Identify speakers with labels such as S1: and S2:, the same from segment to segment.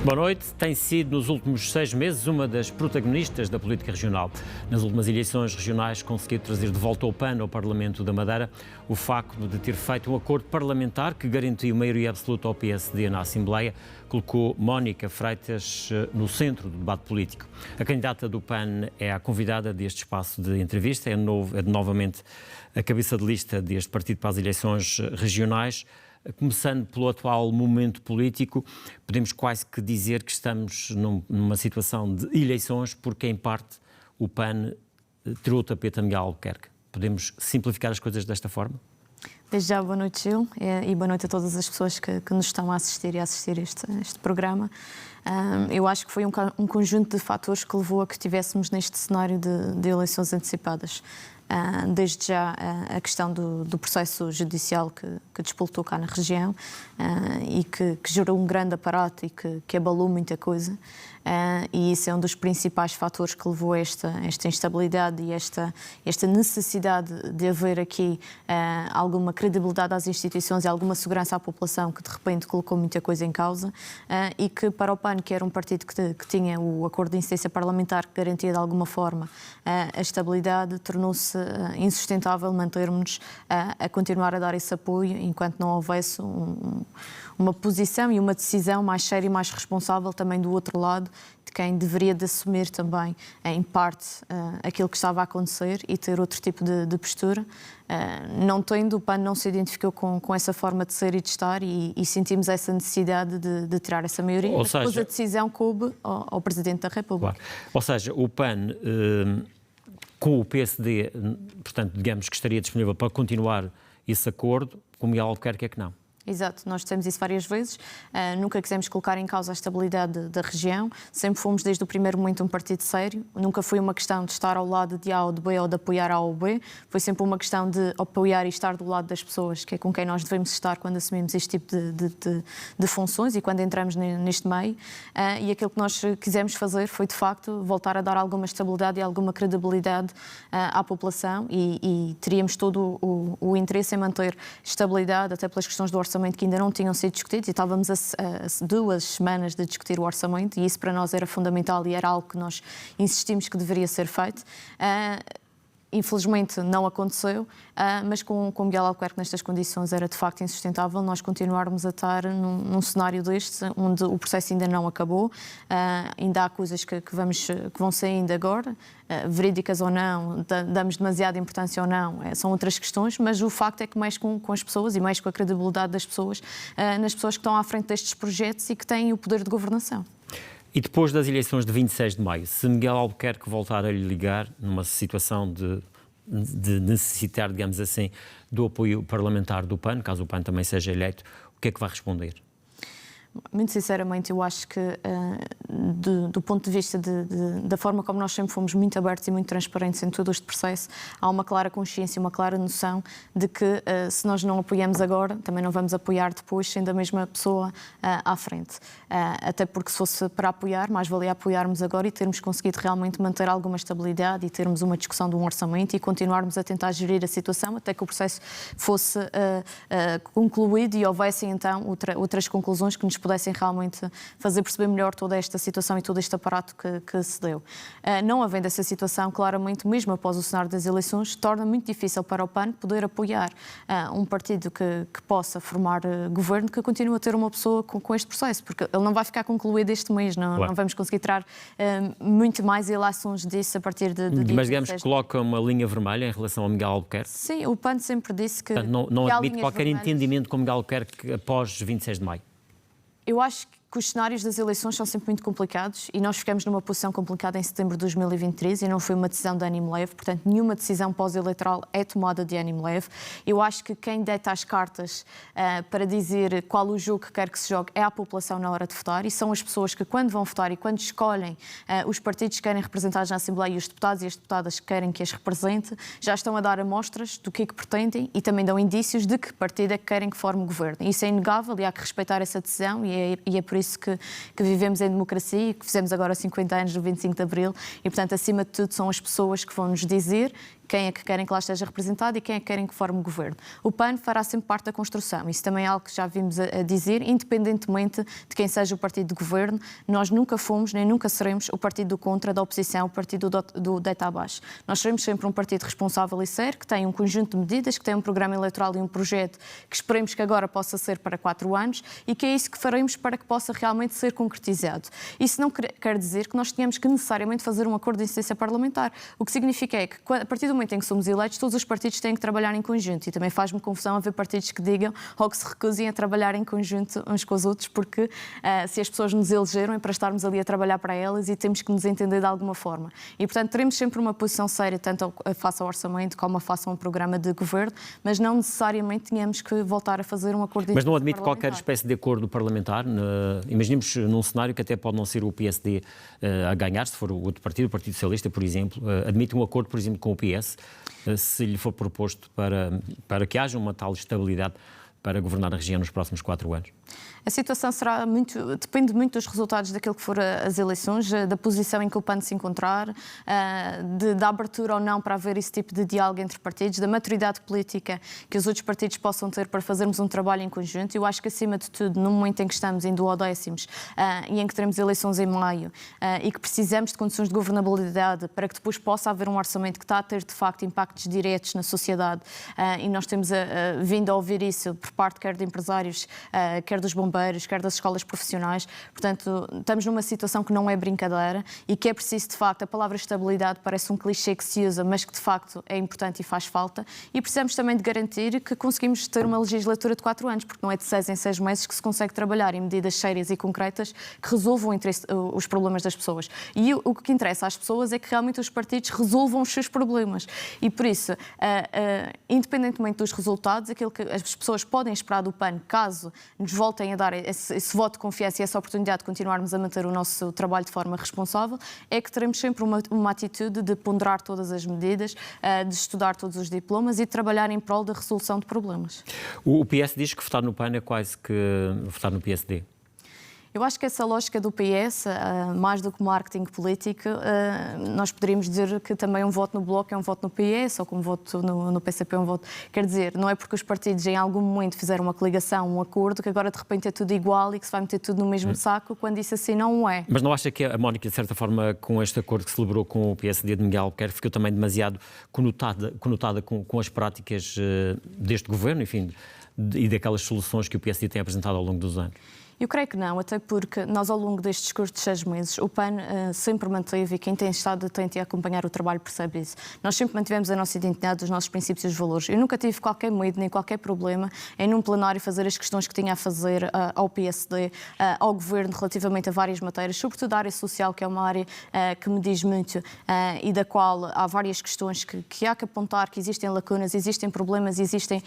S1: Boa noite. Tem sido, nos últimos 6 meses, uma das protagonistas da política regional. Nas últimas eleições regionais, conseguiu trazer de volta ao PAN ao Parlamento da Madeira o facto de ter feito um acordo parlamentar que garantiu maioria absoluta ao PSD na Assembleia, colocou Mónica Freitas no centro do debate político. A candidata do PAN é a convidada deste espaço de entrevista, é novamente a cabeça de lista deste partido para as eleições regionais. Começando pelo atual momento político, podemos quase que dizer que estamos numa situação de eleições, porque em parte o PAN tirou o tapete a Miguel Albuquerque. Podemos simplificar as coisas desta forma?
S2: Desde já, boa noite, Gil, e boa noite a todas as pessoas que nos estão a assistir este programa. Eu acho que foi um conjunto de fatores que levou a que estivéssemos neste cenário de eleições antecipadas. Desde já a questão do processo judicial que despoltou cá na região e que gerou um grande aparato e que abalou muita coisa. E isso é um dos principais fatores que levou a esta instabilidade e esta necessidade de haver aqui alguma credibilidade às instituições e alguma segurança à população, que de repente colocou muita coisa em causa, e que para o PAN, que era um partido que tinha o acordo de incidência parlamentar que garantia de alguma forma a estabilidade, tornou-se insustentável mantermos a continuar a dar esse apoio enquanto não houvesse uma posição e uma decisão mais séria e mais responsável também do outro lado, de quem deveria de assumir também, em parte, aquilo que estava a acontecer e ter outro tipo de postura. Não tendo, o PAN não se identificou com essa forma de ser e de estar e sentimos essa necessidade de tirar essa maioria. Ou seja, depois a decisão coube ao Presidente da República.
S1: Claro. Ou seja, o PAN, com o PSD, portanto, digamos que estaria disponível para continuar esse acordo, com o Miguel Albuquerque é que não.
S2: Exato, nós dissemos isso várias vezes, nunca quisemos colocar em causa a estabilidade da região, sempre fomos desde o primeiro momento um partido sério, nunca foi uma questão de estar ao lado de A ou de B ou de apoiar A ou B, foi sempre uma questão de apoiar e estar do lado das pessoas, que é com quem nós devemos estar quando assumimos este tipo de funções e quando entramos neste meio, e aquilo que nós quisemos fazer foi de facto voltar a dar alguma estabilidade e alguma credibilidade à população e teríamos todo o interesse em manter estabilidade, até pelas questões do orçamento que ainda não tinham sido discutidos e estávamos a 2 semanas de discutir o orçamento e isso para nós era fundamental e era algo que nós insistimos que deveria ser feito. Infelizmente não aconteceu, mas com Miguel Albuquerque nestas condições era de facto insustentável nós continuarmos a estar num cenário deste, onde o processo ainda não acabou, ainda há coisas que vão saindo agora, verídicas ou não, damos demasiada importância ou não, são outras questões, mas o facto é que mexe com as pessoas e mexe com a credibilidade das pessoas, nas pessoas que estão à frente destes projetos e que têm o poder de governação.
S1: E depois das eleições de 26 de maio, se Miguel Albuquerque voltar a lhe ligar numa situação de necessitar, digamos assim, do apoio parlamentar do PAN, caso o PAN também seja eleito, o que é que vai responder?
S2: Muito sinceramente, eu acho que do ponto de vista da forma como nós sempre fomos muito abertos e muito transparentes em todo este processo, há uma clara consciência, uma clara noção de que se nós não apoiamos agora, também não vamos apoiar depois, sendo a mesma pessoa à frente. Até porque se fosse para apoiar, mais valia apoiarmos agora e termos conseguido realmente manter alguma estabilidade e termos uma discussão de um orçamento e continuarmos a tentar gerir a situação até que o processo fosse concluído e houvessem então outras conclusões que nos pudessem realmente fazer perceber melhor toda esta situação e todo este aparato que se deu. Não havendo essa situação, claramente, mesmo após o cenário das eleições, torna muito difícil para o PAN poder apoiar um partido que possa formar governo, que continue a ter uma pessoa com este processo, porque ele não vai ficar concluído este mês, não vamos conseguir tirar muito mais ilações disso a partir de
S1: Mas digamos que coloca uma linha vermelha em relação ao Miguel Albuquerque?
S2: Sim, o PAN sempre disse que...
S1: Portanto, não admite qualquer entendimento com o Miguel Albuquerque após 26 de maio?
S2: Eu acho que os cenários das eleições são sempre muito complicados e nós ficamos numa posição complicada em setembro de 2023 e não foi uma decisão de ânimo leve, portanto nenhuma decisão pós-eleitoral é tomada de ânimo leve. Eu acho que quem deita as cartas para dizer qual o jogo que quer que se jogue é a população na hora de votar e são as pessoas que quando vão votar e quando escolhem os partidos que querem representados na Assembleia e os deputados e as deputadas que querem que as represente, já estão a dar amostras do que é que pretendem e também dão indícios de que partido é que querem que forme o governo. Isso é inegável e há que respeitar essa decisão e é por isso que vivemos em democracia e que fizemos agora 50 anos do 25 de Abril e, portanto, acima de tudo, são as pessoas que vão nos dizer quem é que querem que lá esteja representado e quem é que querem que forme o governo. O PAN fará sempre parte da construção. Isso também é algo que já vimos a dizer, independentemente de quem seja o partido de governo. Nós nunca fomos, nem nunca seremos o partido do contra, da oposição, o partido do deita abaixo. Nós seremos sempre um partido responsável e sério, que tem um conjunto de medidas, que tem um programa eleitoral e um projeto que esperemos que agora possa ser para 4 anos e que é isso que faremos para que possa realmente ser concretizado. Isso não quer dizer que nós tenhamos que necessariamente fazer um acordo de incidência parlamentar. O que significa é que, a partir do momento em que somos eleitos, todos os partidos têm que trabalhar em conjunto. E também faz-me confusão haver partidos que digam ou que se recusem a trabalhar em conjunto uns com os outros, porque se as pessoas nos elegeram é para estarmos ali a trabalhar para elas e temos que nos entender de alguma forma. E, portanto, teremos sempre uma posição séria, tanto face ao orçamento como face a um programa de governo, mas não necessariamente tínhamos que voltar a fazer um acordo.
S1: Mas não admite qualquer espécie de acordo parlamentar? Imaginemos num cenário que até pode não ser o PSD a ganhar, se for o outro partido, o Partido Socialista, por exemplo, admite um acordo, por exemplo, com o PS, se lhe for proposto para que haja uma tal estabilidade para governar a região nos próximos 4 anos?
S2: A situação depende muito dos resultados daquilo que for as eleições, da posição em que o PAN se encontrar, da abertura ou não para haver esse tipo de diálogo entre partidos, da maturidade política que os outros partidos possam ter para fazermos um trabalho em conjunto. Eu acho que, acima de tudo, no momento em que estamos em duodécimos e em que teremos eleições em maio e que precisamos de condições de governabilidade para que depois possa haver um orçamento que está a ter, de facto, impactos diretos na sociedade, e nós temos vindo a ouvir isso por parte quer de empresários, quer dos bombeiros, quer das escolas profissionais. Portanto, estamos numa situação que não é brincadeira e que é preciso, de facto, a palavra estabilidade parece um clichê que se usa, mas que, de facto, é importante e faz falta. E precisamos também de garantir que conseguimos ter uma legislatura de 4 anos, porque não é de 6 em 6 meses que se consegue trabalhar em medidas sérias e concretas que resolvam os problemas das pessoas. E o que interessa às pessoas é que realmente os partidos resolvam os seus problemas. E, por isso, independentemente dos resultados, aquilo que as pessoas podem esperar do PAN, caso nos voltem a dar esse voto de confiança e essa oportunidade de continuarmos a manter o nosso trabalho de forma responsável, é que teremos sempre uma atitude de ponderar todas as medidas, de estudar todos os diplomas e de trabalhar em prol da resolução de problemas.
S1: O PS diz que votar no PAN é quase que votar no PSD.
S2: Eu acho que essa lógica do PS, mais do que marketing político, nós poderíamos dizer que também um voto no Bloco é um voto no PS, ou que um voto no PCP é um voto... Quer dizer, não é porque os partidos em algum momento fizeram uma coligação, um acordo, que agora de repente é tudo igual e que se vai meter tudo no mesmo saco, quando isso assim não é.
S1: Mas não acha que a Mónica, de certa forma, com este acordo que celebrou com o PSD de Miguel Albuquerque, ficou também demasiado conotada com as práticas deste governo, enfim, e daquelas soluções que o PSD tem apresentado ao longo dos anos?
S2: Eu creio que não, até porque nós, ao longo destes curtos 6 meses, o PAN sempre manteve, e quem tem estado atento a acompanhar o trabalho percebe isso, nós sempre mantivemos a nossa identidade, os nossos princípios e os valores. Eu nunca tive qualquer medo, nem qualquer problema em, num plenário, fazer as questões que tinha a fazer ao PSD, ao Governo, relativamente a várias matérias, sobretudo a área social, que é uma área que me diz muito e da qual há várias questões que há que apontar, que existem lacunas, existem problemas, existem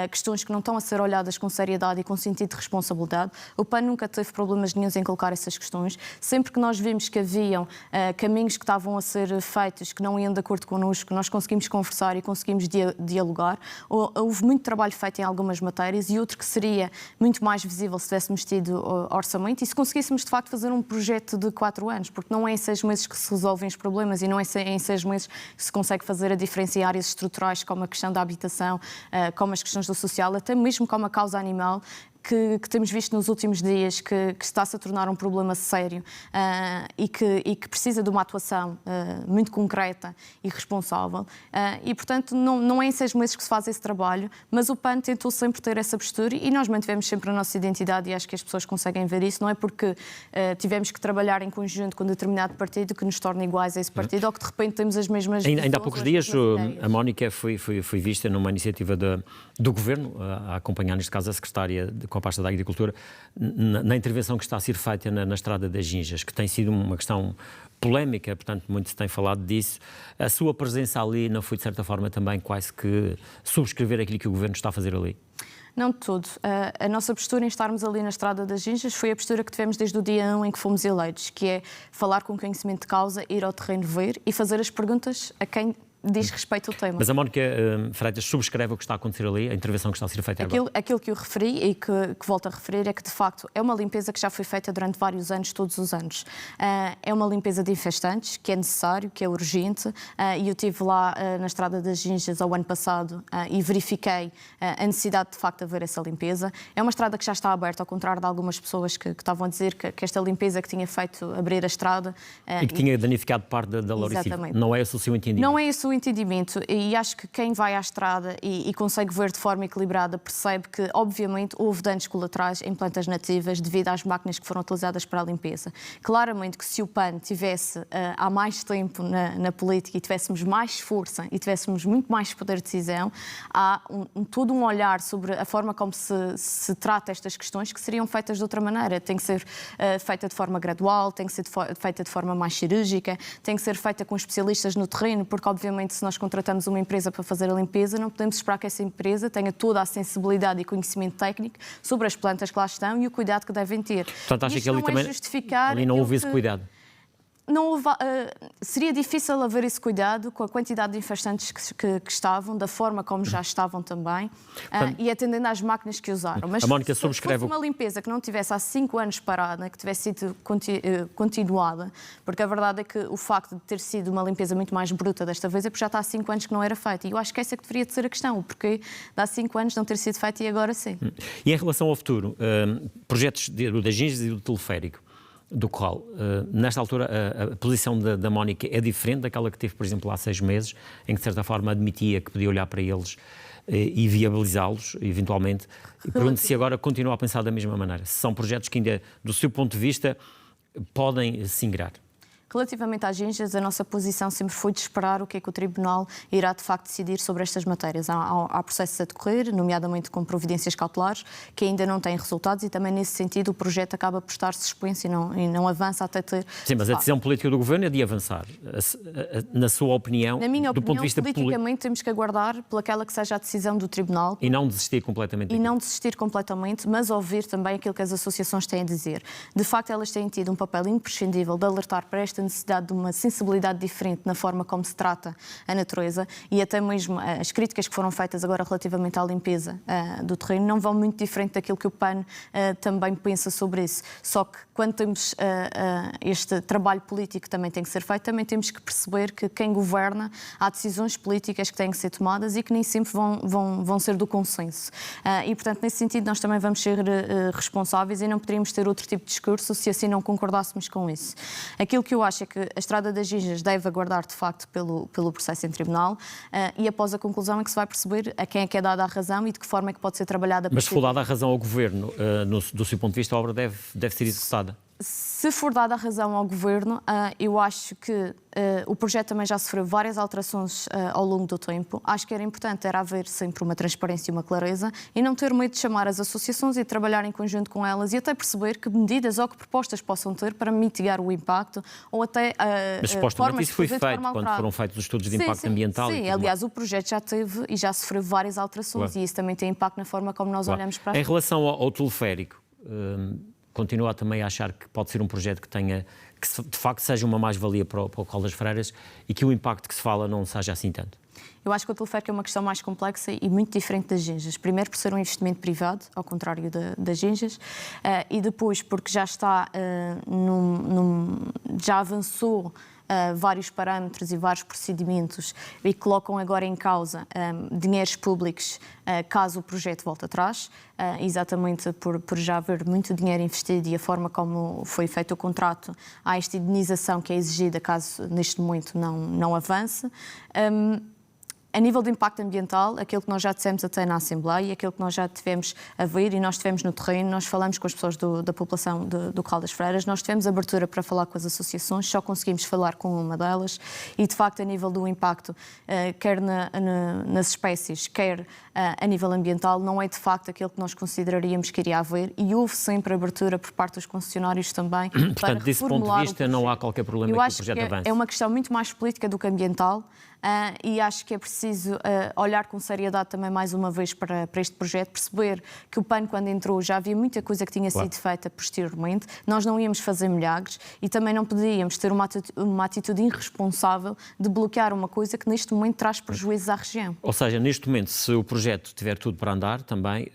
S2: questões que não estão a ser olhadas com seriedade e com sentido de responsabilidade. O PAN nunca teve problemas nenhuns em colocar essas questões. Sempre que nós vimos que haviam caminhos que estavam a ser feitos, que não iam de acordo connosco, nós conseguimos conversar e conseguimos dialogar. Houve muito trabalho feito em algumas matérias e outro que seria muito mais visível se tivéssemos tido orçamento e se conseguíssemos, de facto, fazer um projeto de 4 anos, porque não é em 6 meses que se resolvem os problemas e não é em 6 meses que se consegue fazer a diferença em áreas estruturais como a questão da habitação, como as questões do social, até mesmo como a causa animal, que temos visto nos últimos dias que está-se a tornar um problema sério e que precisa de uma atuação muito concreta e responsável. E, portanto, não é em 6 meses que se faz esse trabalho, mas o PAN tentou sempre ter essa postura e nós mantivemos sempre a nossa identidade e acho que as pessoas conseguem ver isso. Não é porque tivemos que trabalhar em conjunto com um determinado partido que nos torna iguais a esse partido ou que, de repente, temos as mesmas...
S1: Ainda há poucos dias a Mónica foi vista numa iniciativa do Governo, a acompanhar, neste caso, a secretária com a pasta da Agricultura, na intervenção que está a ser feita na Estrada das Ginjas, que tem sido uma questão polémica, portanto, muito se tem falado disso. A sua presença ali não foi, de certa forma, também quase que subscrever aquilo que o Governo está a fazer ali?
S2: Não de todo. A nossa postura em estarmos ali na Estrada das Ginjas foi a postura que tivemos desde o dia 1 em que fomos eleitos, que é falar com conhecimento de causa, ir ao terreno ver e fazer as perguntas a quem diz respeito ao tema.
S1: Mas a Mónica Freitas subscreve o que está a acontecer ali, a intervenção que está a ser feita agora?
S2: Aquilo que eu referi e que volto a referir é que, de facto, é uma limpeza que já foi feita durante vários anos, todos os anos. É uma limpeza de infestantes, que é necessário, que é urgente, e eu estive lá na Estrada das Ginjas ao ano passado e verifiquei a necessidade, de facto, de haver essa limpeza. É uma estrada que já está aberta, ao contrário de algumas pessoas que estavam a dizer que esta limpeza que tinha feito abrir a estrada...
S1: E que tinha danificado parte da Lauricívio. Não é esse o seu entendimento?
S2: Não é esse o entendimento, e acho que quem vai à estrada e consegue ver de forma equilibrada percebe que, obviamente, houve danos colaterais em plantas nativas devido às máquinas que foram utilizadas para a limpeza. Claramente que se o PAN tivesse há mais tempo na política e tivéssemos mais força e tivéssemos muito mais poder de decisão, há todo um olhar sobre a forma como se trata estas questões que seriam feitas de outra maneira. Tem que ser feita de forma gradual, tem que ser feita de forma mais cirúrgica, tem que ser feita com especialistas no terreno, porque, obviamente, se nós contratamos uma empresa para fazer a limpeza, não podemos esperar que essa empresa tenha toda a sensibilidade e conhecimento técnico sobre as plantas que lá estão e o cuidado que devem ter.
S1: Portanto, acha que ali também ali não houve esse cuidado?
S2: Não houve, seria difícil haver esse cuidado com a quantidade de infestantes que estavam, da forma como já estavam também, e atendendo às máquinas que usaram. Mas
S1: a Mónica
S2: se fosse uma limpeza que não tivesse há 5 anos parada, que tivesse sido continuada, porque a verdade é que o facto de ter sido uma limpeza muito mais bruta desta vez é porque já está há 5 anos que não era feita. E eu acho que essa que deveria de ser a questão, o porquê de há 5 anos não ter sido feita e agora sim.
S1: E em relação ao futuro, projetos das Ginjas e do teleférico, do Corral. Nesta altura, a posição da Mónica é diferente daquela que teve, por exemplo, há 6 meses, em que, de certa forma, admitia que podia olhar para eles e viabilizá-los, eventualmente. E pergunto se agora continua a pensar da mesma maneira. Se são projetos que ainda, do seu ponto de vista, podem se ingrar.
S2: Relativamente às Ginjas, a nossa posição sempre foi de esperar o que é que o Tribunal irá de facto decidir sobre estas matérias. Há processos a decorrer, nomeadamente com providências cautelares, que ainda não têm resultados e também nesse sentido o projeto acaba por estar suspenso e não avança até ter...
S1: Sim, mas a decisão política do Governo é de avançar. Na sua opinião,
S2: na minha
S1: do
S2: opinião,
S1: ponto de vista
S2: politicamente temos que aguardar pelaquela que seja a decisão do Tribunal.
S1: E não desistir completamente.
S2: E não desistir completamente, mas ouvir também aquilo que as associações têm a dizer. De facto, elas têm tido um papel imprescindível de alertar para esta necessidade de uma sensibilidade diferente na forma como se trata a natureza e até mesmo as críticas que foram feitas agora relativamente à limpeza do terreno não vão muito diferente daquilo que o PAN também pensa sobre isso. Só que quando temos este trabalho político que também tem que ser feito, também temos que perceber que quem governa, há decisões políticas que têm que ser tomadas e que nem sempre vão ser do consenso. E, portanto, nesse sentido, nós também vamos ser responsáveis e não poderíamos ter outro tipo de discurso se assim não concordássemos com isso. Aquilo que eu acho é que a Estrada das Ginjas deve aguardar, de facto, pelo processo em tribunal e após a conclusão é que se vai perceber a quem é que é dada a razão e de que forma é que pode ser trabalhada.
S1: Mas se for dada a razão ao Governo, do seu ponto de vista, a obra deve ser executada?
S2: Se for dada a razão ao Governo, eu acho que o projeto também já sofreu várias alterações ao longo do tempo. Acho que era importante haver sempre uma transparência e uma clareza e não ter medo de chamar as associações e trabalhar em conjunto com elas e até perceber que medidas ou que propostas possam ter para mitigar o impacto ou até
S1: mas supostamente isso foi feito quando foram feitos os estudos de impacto ambiental.
S2: Sim, aliás, o projeto já teve e já sofreu várias alterações e isso também tem impacto na forma como nós olhamos para as
S1: Em relação ao teleférico, continua também a achar que pode ser um projeto que de facto seja uma mais-valia para o Corral das Freiras e que o impacto que se fala não seja assim tanto?
S2: Eu acho que o teleférico é uma questão mais complexa e muito diferente das Ginjas. Primeiro, por ser um investimento privado, ao contrário das Ginjas, e depois porque já está já avançou vários parâmetros e vários procedimentos e colocam agora em causa dinheiros públicos caso o projeto volte atrás, exatamente por já haver muito dinheiro investido e a forma como foi feito o contrato, há esta indenização que é exigida caso neste momento não avance. A nível de impacto ambiental, aquilo que nós já dissemos até na Assembleia, aquilo que nós já tivemos a ver e nós tivemos no terreno, nós falamos com as pessoas da população do Corral das Freiras, nós tivemos abertura para falar com as associações, só conseguimos falar com uma delas e, de facto, a nível do impacto, quer nas espécies, quer a nível ambiental, não é de facto aquilo que nós consideraríamos que iria haver e houve sempre abertura por parte dos concessionários também.
S1: Portanto, desse ponto de vista, não há qualquer problema que o projeto avance.
S2: É uma questão muito mais política do que ambiental e acho que é preciso preciso olhar com seriedade também mais uma vez para este projeto, perceber que o PAN, quando entrou, já havia muita coisa que tinha sido feita posteriormente. Nós não íamos fazer milagres e também não podíamos ter uma atitude irresponsável de bloquear uma coisa que neste momento traz prejuízos à região.
S1: Ou seja, neste momento, se o projeto tiver tudo para andar, também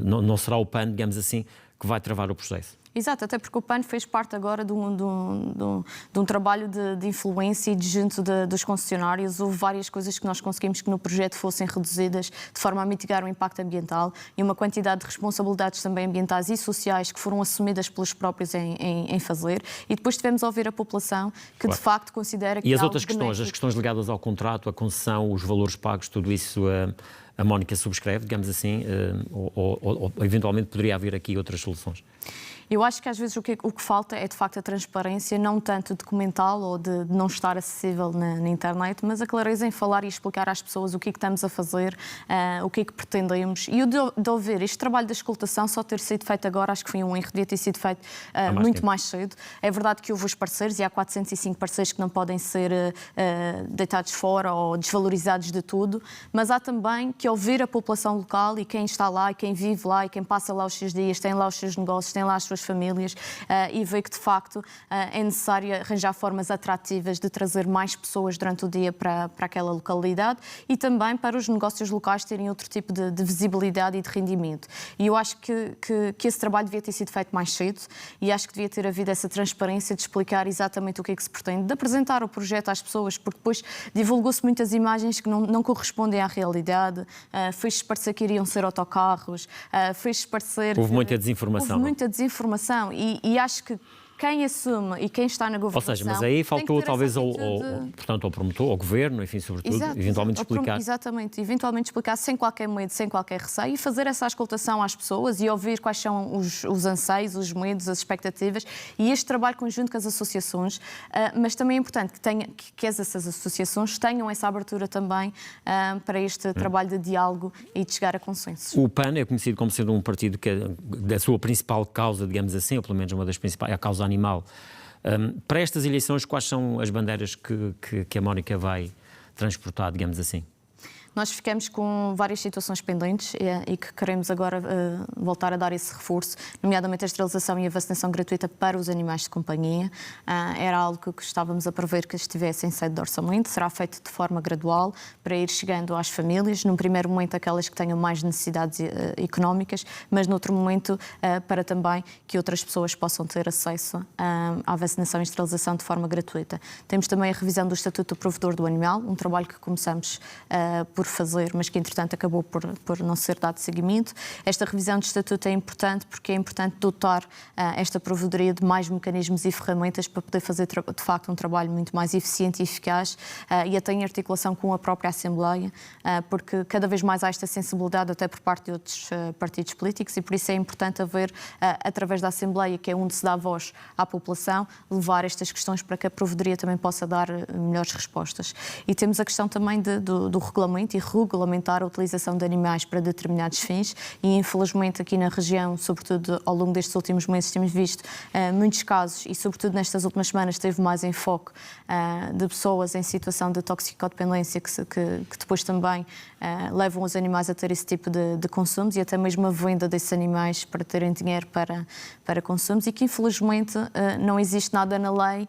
S1: não será o PAN, digamos assim, que vai travar o processo.
S2: Exato, até porque o PAN fez parte agora de um trabalho de influência e de junto dos concessionários. Houve várias coisas que nós conseguimos que no projeto fossem reduzidas de forma a mitigar o impacto ambiental e uma quantidade de responsabilidades também ambientais e sociais que foram assumidas pelos próprios em fazer. E depois tivemos a ouvir a população que de facto considera que...
S1: E as outras questões, as questões ligadas ao contrato, a concessão, os valores pagos, tudo isso a Mónica subscreve, digamos assim, ou eventualmente poderia haver aqui outras soluções?
S2: Eu acho que às vezes o que falta é de facto a transparência, não tanto documental ou de não estar acessível na internet, mas a clareza em falar e explicar às pessoas o que é que estamos a fazer, o que é que pretendemos. E o de ouvir este trabalho da escutação só ter sido feito agora, acho que foi um erro, devia ter sido feito muito mais cedo. É verdade que houve os parceiros e há 405 parceiros que não podem ser deitados fora ou desvalorizados de tudo, mas há também que ouvir a população local e quem está lá e quem vive lá e quem passa lá os seus dias, tem lá os seus negócios, tem lá as suas famílias e ver que de facto é necessário arranjar formas atrativas de trazer mais pessoas durante o dia para aquela localidade e também para os negócios locais terem outro tipo de visibilidade e de rendimento. E eu acho que esse trabalho devia ter sido feito mais cedo e acho que devia ter havido essa transparência de explicar exatamente o que é que se pretende, de apresentar o projeto às pessoas, porque depois divulgou-se muitas imagens que não correspondem à realidade, fez-se parecer que iriam ser autocarros, fez-se parecer...
S1: Houve muita desinformação.
S2: Houve muita desinformação e acho que quem assume e quem está na governação...
S1: Ou seja, mas aí faltou talvez portanto, ao promotor, ao governo, enfim, sobretudo, eventualmente explicar.
S2: Exatamente, eventualmente explicar sem qualquer medo, sem qualquer receio e fazer essa auscultação às pessoas e ouvir quais são os anseios, os medos, as expectativas e este trabalho conjunto com as associações, mas também é importante que essas associações tenham essa abertura também para este trabalho de diálogo e de chegar a consensos.
S1: O PAN é conhecido como sendo um partido que da sua principal causa, digamos assim, ou pelo menos uma das principais, é a causa animal. Para estas eleições, quais são as bandeiras que a Mónica vai transportar, digamos assim?
S2: Nós ficamos com várias situações pendentes e que queremos agora voltar a dar esse reforço, nomeadamente a esterilização e a vacinação gratuita para os animais de companhia. Era algo que estávamos a prever que estivesse em sede de orçamento. Será feito de forma gradual para ir chegando às famílias. Num primeiro momento, aquelas que tenham mais necessidades económicas, mas noutro momento, para também que outras pessoas possam ter acesso à vacinação e esterilização de forma gratuita. Temos também a revisão do Estatuto do Provedor do Animal, um trabalho que começamos por fazer, mas que entretanto acabou por não ser dado seguimento. Esta revisão de estatuto é importante porque é importante dotar esta provedoria de mais mecanismos e ferramentas para poder fazer de facto um trabalho muito mais eficiente e eficaz e até em articulação com a própria Assembleia, porque cada vez mais há esta sensibilidade até por parte de outros partidos políticos e por isso é importante haver, através da Assembleia, que é onde se dá voz à população, levar estas questões para que a provedoria também possa dar melhores respostas. E temos a questão também do regulamento e regulamentar a utilização de animais para determinados fins e, infelizmente, aqui na região, sobretudo ao longo destes últimos meses, temos visto muitos casos e, sobretudo, nestas últimas semanas teve mais enfoque de pessoas em situação de toxicodependência que depois também levam os animais a ter esse tipo de consumos e até mesmo a venda desses animais para terem dinheiro para consumos e que, infelizmente, não existe nada na lei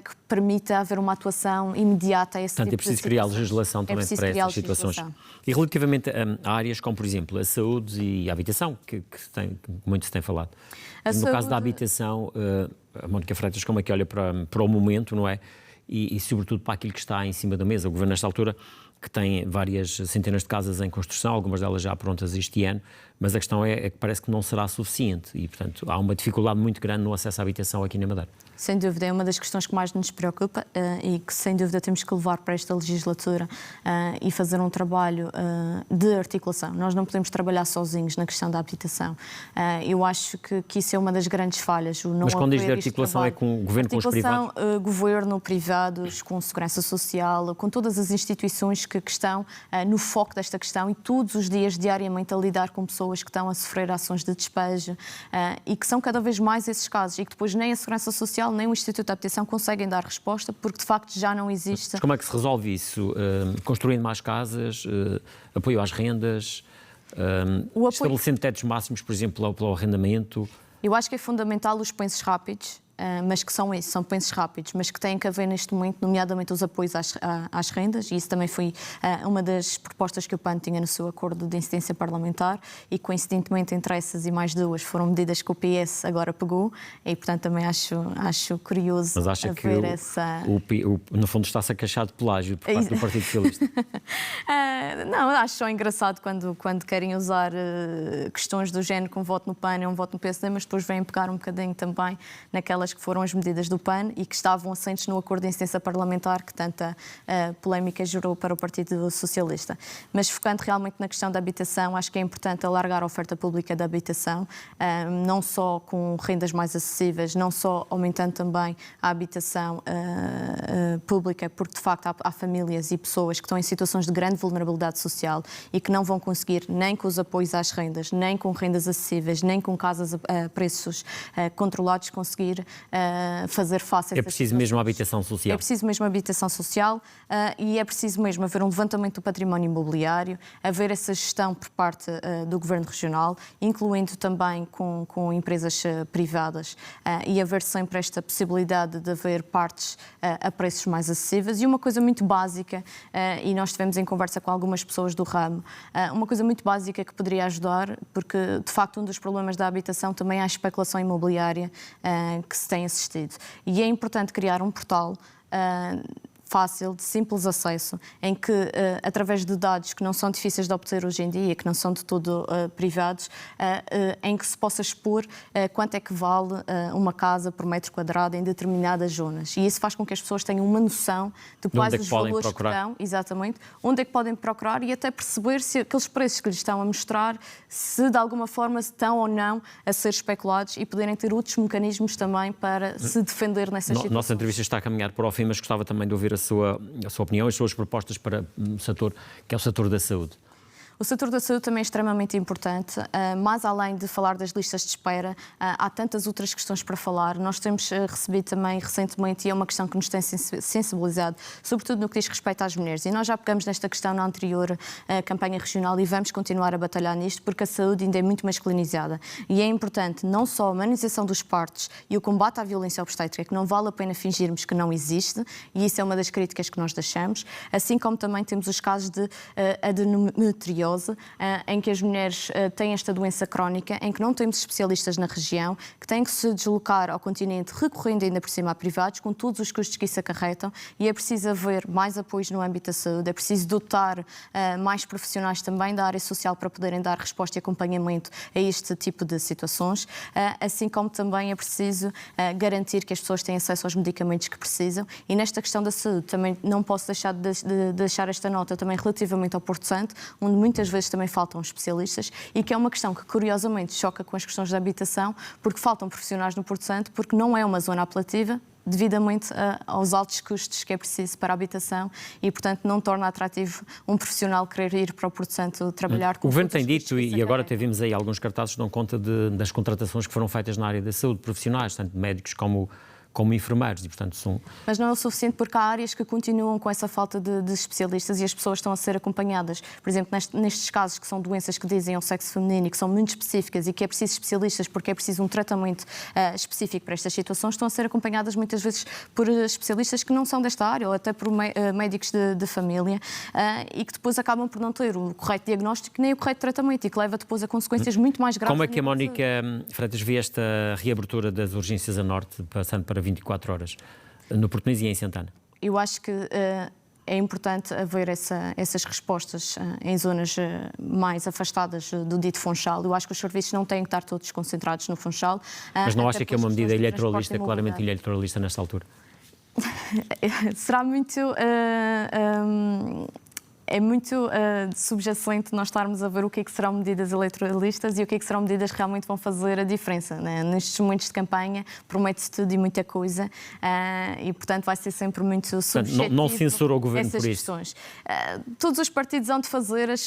S2: que permita haver uma atuação imediata a esse tipo de situações.
S1: Portanto, é preciso criar legislação também para essas situações. E relativamente a áreas como, por exemplo, a saúde e a habitação, que muito se tem falado. No caso da habitação, a Mónica Freitas, como é que olha para o momento, não é? E sobretudo para aquilo que está em cima da mesa. O Governo, nesta altura, que tem várias centenas de casas em construção, algumas delas já prontas este ano, mas a questão é que parece que não será suficiente e, portanto, há uma dificuldade muito grande no acesso à habitação aqui na Madeira.
S2: Sem dúvida, é uma das questões que mais nos preocupa e que, sem dúvida, temos que levar para esta legislatura e fazer um trabalho de articulação. Nós não podemos trabalhar sozinhos na questão da habitação. Eu acho que isso é uma das grandes falhas.
S1: Mas quando diz de articulação é com o governo, com os privados?
S2: Governo, privado, empregados, com segurança social, com todas as instituições que estão no foco desta questão e todos os dias, diariamente, a lidar com pessoas que estão a sofrer ações de despejo e que são cada vez mais esses casos e que depois nem a Segurança Social nem o Instituto de Habitação conseguem dar resposta porque de facto já não existe.
S1: Mas como é que se resolve isso? Construindo mais casas, apoio às rendas, estabelecendo tetos máximos, por exemplo, para o arrendamento?
S2: Eu acho que é fundamental os pensos rápidos, mas que são isso, são pensos rápidos, mas que têm que haver neste momento, nomeadamente os apoios às rendas, e isso também foi uma das propostas que o PAN tinha no seu acordo de incidência parlamentar, e coincidentemente entre essas e mais duas foram medidas que o PS agora pegou, e portanto também acho curioso.
S1: Mas acha que no fundo está-se a queixar de plágio por parte do Partido Socialista?
S2: Não, acho só engraçado quando querem usar questões do género com voto no PAN ou um voto no PSD, mas depois vêm pegar um bocadinho também naquelas que foram as medidas do PAN e que estavam assentes no acordo de incidência parlamentar que tanta polémica gerou para o Partido Socialista. Mas focando realmente na questão da habitação, acho que é importante alargar a oferta pública da habitação, não só com rendas mais acessíveis, não só aumentando também a habitação pública, porque de facto há famílias e pessoas que estão em situações de grande vulnerabilidade social e que não vão conseguir nem com os apoios às rendas, nem com rendas acessíveis, nem com casas a preços controlados conseguir fazer face a
S1: É preciso mesmo a habitação social.
S2: É preciso mesmo a habitação social e é preciso mesmo haver um levantamento do património imobiliário, haver essa gestão por parte do Governo Regional, incluindo também com empresas privadas e haver sempre esta possibilidade de haver partes a preços mais acessíveis. E uma coisa muito básica, e nós estivemos em conversa com algumas pessoas do ramo, uma coisa muito básica que poderia ajudar, porque de facto um dos problemas da habitação também é a especulação imobiliária que se tem assistido. E é importante criar um portal fácil, de simples acesso, em que, através de dados que não são difíceis de obter hoje em dia, que não são de todo privados, em que se possa expor quanto é que vale uma casa por metro quadrado em determinadas zonas. E isso faz com que as pessoas tenham uma noção de quais os valores que estão, exatamente, onde é que podem procurar e até perceber se aqueles preços que lhes estão a mostrar, se de alguma forma estão ou não a ser especulados e poderem ter outros mecanismos também para se defender nessas situações.
S1: Nossa entrevista está a caminhar para o fim, mas gostava também de ouvir a sua opinião e as suas propostas para um setor que é o setor da saúde.
S2: O setor da saúde também é extremamente importante, mas além de falar das listas de espera, há tantas outras questões para falar. Nós temos recebido também recentemente, e é uma questão que nos tem sensibilizado, sobretudo no que diz respeito às mulheres. E nós já pegamos nesta questão na anterior campanha regional e vamos continuar a batalhar nisto, porque a saúde ainda é muito masculinizada. E é importante não só a humanização dos partos e o combate à violência obstétrica, que não vale a pena fingirmos que não existe, e isso é uma das críticas que nós deixamos, assim como também temos os casos de adenomitriose, em que as mulheres têm esta doença crónica, em que não temos especialistas na região, que têm que se deslocar ao continente, recorrendo ainda por cima a privados, com todos os custos que isso acarretam, e é preciso haver mais apoios no âmbito da saúde, é preciso dotar mais profissionais também da área social para poderem dar resposta e acompanhamento a este tipo de situações, assim como também é preciso garantir que as pessoas têm acesso aos medicamentos que precisam. E nesta questão da saúde também não posso deixar de deixar esta nota também relativamente ao Porto Santo, onde muitas vezes também faltam especialistas e que é uma questão que curiosamente choca com as questões da habitação, porque faltam profissionais no Porto Santo, porque não é uma zona apelativa, devidamente aos altos custos que é preciso para a habitação e, portanto, não torna atrativo um profissional querer ir para o Porto Santo trabalhar.
S1: O Governo tem dito, e agora até vimos aí alguns cartazes que dão conta das contratações que foram feitas na área da saúde, profissionais, tanto médicos como enfermeiros, e portanto são...
S2: Mas não é o suficiente porque há áreas que continuam com essa falta de especialistas e as pessoas estão a ser acompanhadas. Por exemplo, nestes casos que são doenças que dizem ao sexo feminino e que são muito específicas e que é preciso especialistas porque é preciso um tratamento específico para estas situações, estão a ser acompanhadas muitas vezes por especialistas que não são desta área ou até por médicos de família e que depois acabam por não ter o correto diagnóstico nem o correto tratamento e que leva depois a consequências muito mais graves.
S1: Como é que a Mónica Freitas vê esta reabertura das urgências a norte, passando para 24 horas, no Português e em Santana?
S2: Eu acho que é importante haver essas respostas em zonas mais afastadas do dito Funchal. Eu acho que os serviços não têm que estar todos concentrados no Funchal.
S1: Mas não acha que é uma medida eleitoralista, claramente eleitoralista nesta altura?
S2: Será muito... é muito subjacente nós estarmos a ver o que é que serão medidas eleitoralistas e o que é que serão medidas que realmente vão fazer a diferença, né? Nestes momentos de campanha promete-se tudo e muita coisa e, portanto, vai ser sempre muito subjetivo.
S1: Não censura o governo por isso?
S2: Questões. Todos os partidos hão de fazer as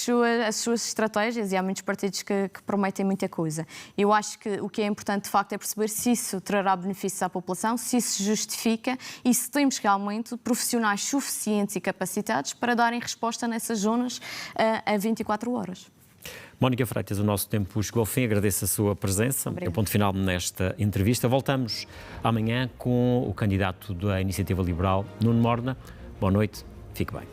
S2: suas estratégias e há muitos partidos que prometem muita coisa. Eu acho que o que é importante, de facto, é perceber se isso trará benefícios à população, se isso se justifica e se temos realmente profissionais suficientes e capacitados para darem resposta nessas zonas a 24 horas.
S1: Mónica Freitas, o nosso tempo chegou ao fim. Agradeço a sua presença.
S2: Obrigada.
S1: É o ponto final nesta entrevista. Voltamos amanhã com o candidato da Iniciativa Liberal, Nuno Morna. Boa noite, fique bem.